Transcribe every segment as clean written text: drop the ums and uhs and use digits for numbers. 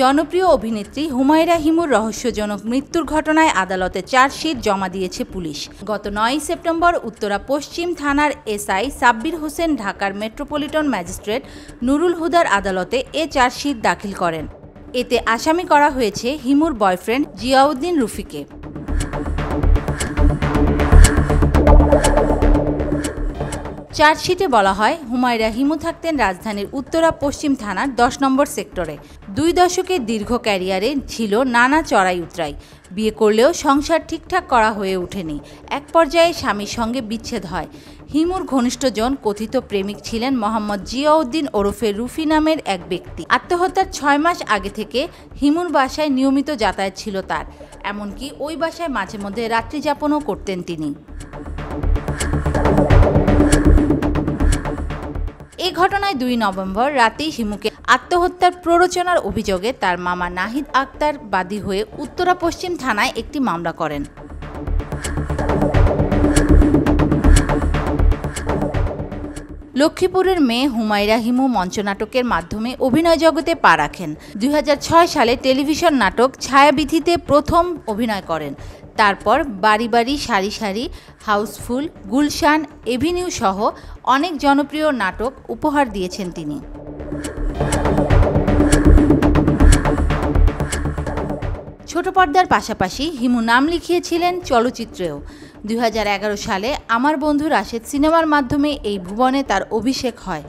জনপ্রিয় অভিনেত্রী হুমায়রা হিমুর রহস্যজনক মৃত্যুর ঘটনায় আদালতে চার্জশিট জমা দিয়েছে পুলিশ। গত ৯ সেপ্টেম্বর উত্তরা পশ্চিম থানার এসআই সাব্বির হোসেন ঢাকার মেট্রোপলিটন ম্যাজিস্ট্রেট নুরুল হুদার আদালতে এ চার্জশিট দাখিল করেন। এতে আসামি করা হয়েছে হিমুর বয়ফ্রেন্ড জিয়াউদ্দিন রুফিকে। চার্জশিটে বলা হয়, হুমায়রা হিমু থাকতেন রাজধানীর উত্তরা পশ্চিম থানার ১০ নম্বর সেক্টরে। ২ দশকের দীর্ঘ ক্যারিয়ারে ছিল নানা চড়াই উতরাই। বিয়ে করলেও সংসার ঠিকঠাক করা হয়ে ওঠেনি। এক পর্যায়ে স্বামীর সঙ্গে বিচ্ছেদ হয়। হিমুর ঘনিষ্ঠজন কথিত প্রেমিক ছিলেন মোহাম্মদ জিয়াউদ্দিন ওরফে রুফি নামের এক ব্যক্তি। আত্মহত্যার ৬ মাস আগে থেকে হিমুর বাসায় নিয়মিত যাতায়াত ছিল তার। এমনকি ওই বাসায় মাঝে মধ্যে রাত্রিযাপনও করতেন তিনি। এই ঘটনায় ২ নভেম্বর রাতেই হিমুকে আত্মহত্যার প্ররোচনার অভিযোগে তার মামা নাহিদ আক্তার বাদী হয়ে উত্তরা পশ্চিম থানায় একটি মামলা করেন। লক্ষ্মীপুরের মেয়ে হুমায়রা হিমু মঞ্চনাটকের মাধ্যমে অভিনয় জগতে পা রাখেন। ২০০৬ সালে টেলিভিশন নাটক ছায়াবিথিতে প্রথম অভিনয় করেন। তারপর বাড়ি বাড়ি, সারি সারি, হাউসফুল, গুলশান, এভিনিউ সহ অনেক জনপ্রিয় নাটক উপহার দিয়েছেন তিনি। ছোট পর্দার পাশাপাশি হিমু নাম লিখিয়েছিলেন চলচ্চিত্রেও। ২০১১ সালে আমার বন্ধু রাশেদ সিনেমার মাধ্যমে এই ভুবনে তার অভিষেক হয়।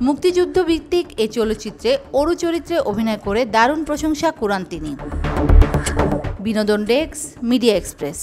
মুক্তিযুদ্ধ ভিত্তিক এই চলচ্চিত্রে অরু চরিত্রে অভিনয় করে দারুণ প্রশংসা কুড়ান তিনি। বিনোদন ডেস্ক, মিডিয়া এক্সপ্রেস।